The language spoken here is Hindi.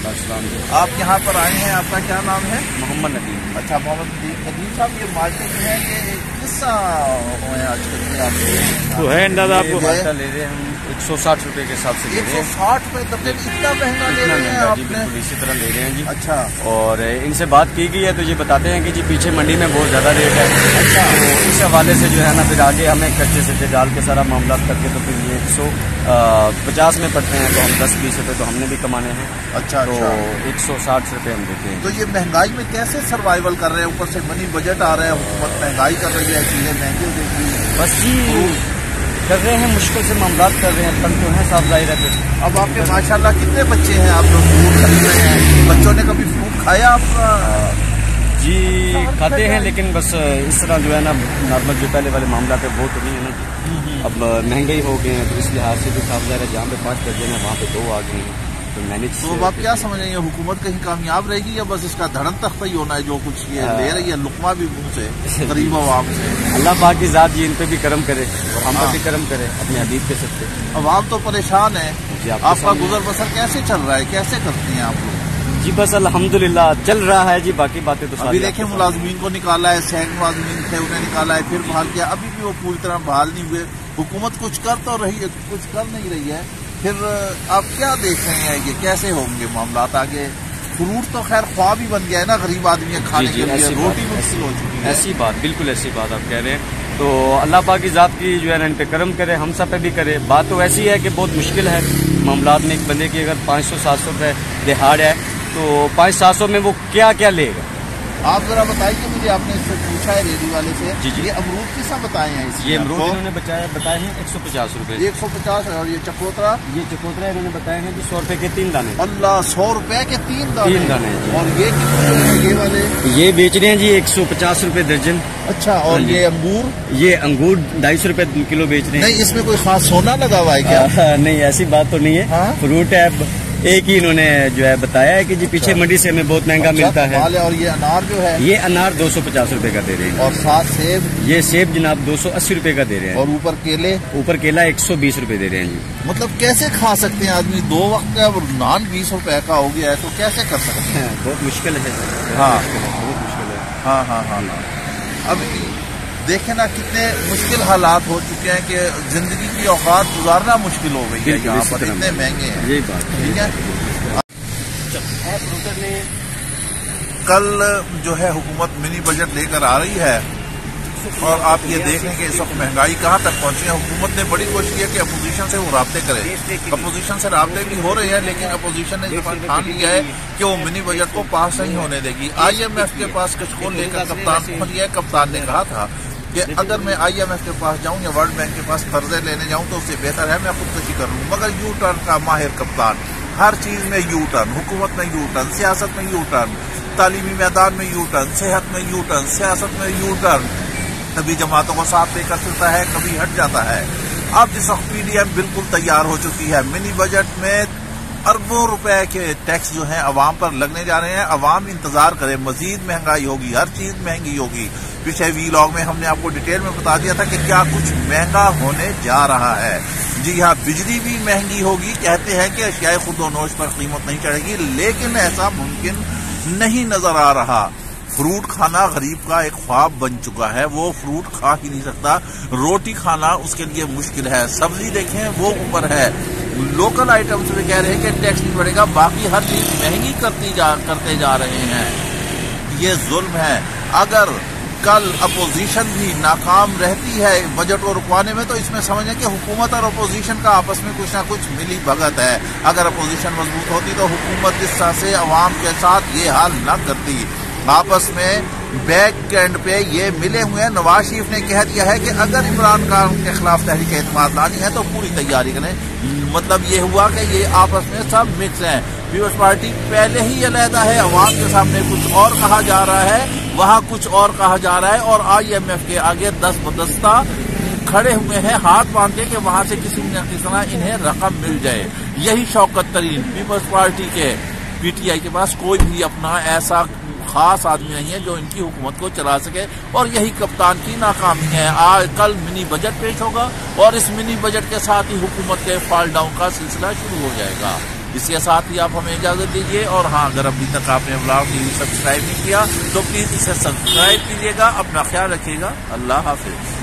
आप यहाँ पर आए हैं, आपका क्या नाम है? मोहम्मद नदीम। अच्छा, मोहम्मद नदीम साहब, ये मार्केट है ये किस आजकल के आप तो है अंदाजा आपको मार्केट ले रहे हैं हम 160 रुपए के हिसाब से ले रहे हैं। 160 रुपए तब इतना महंगा ले रहे हैं आपने? इसी तरह ले रहे हैं जी। अच्छा, और इनसे बात की गई है तो ये बताते हैं कि जी पीछे मंडी में बहुत ज्यादा रेट है। अच्छा, तो इस हवाले से जो है ना फिर आगे हमें कच्चे से डाल के सारा मामला करके तो फिर ये 150 में पड़ते हैं तो हम 10-20 रुपए तो हमने भी कमाने हैं। अच्छा, तो अच्छा, 160 रुपए हम देते हैं। तो ये महंगाई में कैसे सर्वाइवल कर रहे हैं? ऊपर से मनी बजट आ रहा है, हुकूमत महंगाई कर रही है, चीजें महंगी हो गई। बस जी कर रहे हैं, मुश्किल से मामला कर रहे हैं, तंग तो है साफ जाहिर है। अब आपके माशाल्लाह कितने बच्चे हैं आप लोग फ्रूट खरीद रहे हैं? बच्चों ने कभी फ्रूट खाया आपका? जी खाते हैं, लेकिन बस इस तरह जो है ना नॉर्मल जो पहले वाले मामला पे वो तो नहीं है ना। अब महंगाई हो गए हैं तो इस लिहाज से भी साफ जाहिर है, जहाँ पे 5 दर्जन है वहाँ पे 2 आ गए हैं तो मैनेज। तो अब आप क्या समझ रहे हैं, हुकूमत कहीं कामयाब रहेगी या बस इसका धड़न तख्ता ही होना है जो कुछ ये ले रही है लुकमा भी मुंह से गरीब आवाम से? अल्लाह पाक की जात जी इन पे भी करम करे और हम पे भी करम करे अपने हबीब के सबसे। अवाम तो परेशान है, आपका गुजर बसर कैसे चल रहा है, कैसे करती हैं आप लोग? जी बस अल्हम्दुलिल्लाह चल रहा है जी, बाकी बातें तो अभी देखें मुलाजमीन को निकाला है, 100 मुलाजमीन थे उन्हें निकाला है, फिर बहाल किया, अभी भी वो पूरी तरह बहाल नहीं हुए। हुकूमत कुछ कर तो रही है, कुछ कर नहीं रही है। फिर आप क्या देख रहे हैं ये कैसे होंगे मामला आगे? फ्रूट तो खैर ख्वाब ही बन गया है ना गरीब आदमी खाने के लिए, रोटी मुश्किल हो चुकी है। ऐसी बात, बिल्कुल ऐसी बात आप कह रहे हैं। तो अल्लाह पाक की जात की जो है ना इन पे करम करे, हम सब पे भी करे। बात तो ऐसी है कि बहुत मुश्किल है मामला में। एक बंदे की अगर 500-700 रुपये दिहाड़ है तो 500-700 में वो क्या क्या लेगा? आप जरा बताइए मुझे, आपने इससे पूछा है रेडी वाले से। जी जी। ये अमरूद किस बताए हैं? ये अमरूद इन्होंने बताए हैं 150 रुपए। 150। और ये चकोतरा? ये चकोतरा इन्होंने बताए हैं 100 रुपए के 3 दाने। अल्लाह, 100 रुपए के 3 दाने? 3 दाने। और ये कितने ये वाले? ये बेच रहे हैं जी 150 रुपए दर्जन। अच्छा, और ये अंगूर? ये अंगूर 250 रुपए किलो बेच रहे हैं। नहीं, इसमें कोई खास सोना लगा हुआ है क्या? नहीं, ऐसी बात तो नहीं है। फ्रूट है, एक ही इन्होंने जो है बताया है कि जी पीछे मंडी से हमें बहुत महंगा मिलता है। और ये अनार जो है? ये अनार 250 रुपए का दे रहे हैं। और साथ सेब? ये सेब जनाब 280 रुपए का दे रहे हैं। और ऊपर केले? ऊपर केला 120 रुपए दे रहे हैं जी। मतलब कैसे खा सकते हैं आदमी? 2 वक्त का नान 20 रुपए का हो गया है तो कैसे कर सकते हैं? बहुत मुश्किल है। हाँ, बहुत मुश्किल है। हाँ हाँ हाँ। अब देखे ना कितने मुश्किल हालात हो चुके हैं कि जिंदगी की औकात गुजारना मुश्किल हो गई है यहाँ पर, इतने महंगे हैं। यही बात ठीक है। ने कल जो है हुकूमत मिनी बजट लेकर आ रही है और आप ये देख रहे हैं कि इस वक्त महंगाई कहाँ तक पहुंची है। हुकूमत ने बड़ी कोशिश की है कि अपोजिशन से वो राब्ते करे, अपोजिशन से राब्ते भी हो रहे हैं, लेकिन अपोजिशन ने ठान लिया है कि वो मिनी बजट को पास नहीं होने देगी। IMF के पास कशकोल लेकर कप्तान पहुंच गया। कप्तान ने कहा था कि अगर मैं IMF के पास जाऊं या वर्ल्ड बैंक के पास कर्जे लेने जाऊं तो उससे बेहतर है मैं खुदकशी कर लूं। मगर यू टर्न का माहिर कप्तान, हर चीज में यू टर्न, हुकूमत में यू टर्न, सियासत में यू टर्न, तालीमी मैदान में यू टर्न, सेहत में यू टर्न, सियासत में यू टर्न। कभी जमातों को साथ लेकर चलता है, कभी हट जाता है। अब जिस वक्त PDM बिल्कुल तैयार हो चुकी है, मिनी बजट में अरबों रुपए के टैक्स जो है अवाम पर लगने जा रहे हैं। अवाम इंतजार करे, मजीद महंगाई होगी, हर चीज महंगी होगी। पिछले वीलॉग में हमने आपको डिटेल में बता दिया था कि क्या कुछ महंगा होने जा रहा है। जी हाँ, बिजली भी महंगी होगी। कहते हैं कि अशियाए खुर्दोनोश पर कीमत नहीं चढ़ेगी, लेकिन ऐसा मुमकिन नहीं नजर आ रहा। फ्रूट खाना गरीब का एक ख्वाब बन चुका है, वो फ्रूट खा ही नहीं सकता। रोटी खाना उसके लिए मुश्किल है। सब्जी देखें वो ऊपर है। लोकल आइटम्स में कह रहे हैं कि टैक्स नहीं बढ़ेगा, बाकी हर चीज महंगी करते जा रहे हैं। ये जुल्म है। अगर कल अपोजिशन भी नाकाम रहती है बजट को रुकवाने में तो इसमें समझें कि हुकूमत और अपोजिशन का आपस में कुछ ना कुछ मिली भगत है। अगर अपोजिशन मजबूत होती तो हुकूमत इस तरह से अवाम के साथ ये हाल न करती। आपस में बैक एंड पे ये मिले हुए हैं। नवाज शरीफ ने कह दिया है कि अगर इमरान खान के खिलाफ तहरीक एतमाद लानी है तो पूरी तैयारी करें। मतलब ये हुआ कि ये आपस में सब मिक्स हैं। पीपल्स पार्टी पहले ही अलहदा है, अवाम के सामने कुछ और कहा जा रहा है, वहाँ कुछ और कहा जा रहा है, और IMF के आगे दस बदस्ता खड़े हुए हैं हाथ बांधे कि वहां से किसी न किसी तरह इन्हें रकम मिल जाए। यही शौकत तरीन पीपल्स पार्टी के PTI के पास कोई भी अपना ऐसा खास आदमी नहीं है जो इनकी हुकूमत को चला सके, और यही कप्तान की नाकामी है। आज कल मिनी बजट पेश होगा और इस मिनी बजट के साथ ही हुकूमत के फॉल डाउन का सिलसिला शुरू हो जाएगा। इसके साथ ही आप हमें इजाज़त दीजिए। और हाँ, अगर अभी तक आपने व्लॉग टीवी सब्सक्राइब नहीं किया तो प्लीज़ इसे सब्सक्राइब कीजिएगा। अपना ख्याल रखिएगा। अल्लाह हाफिज।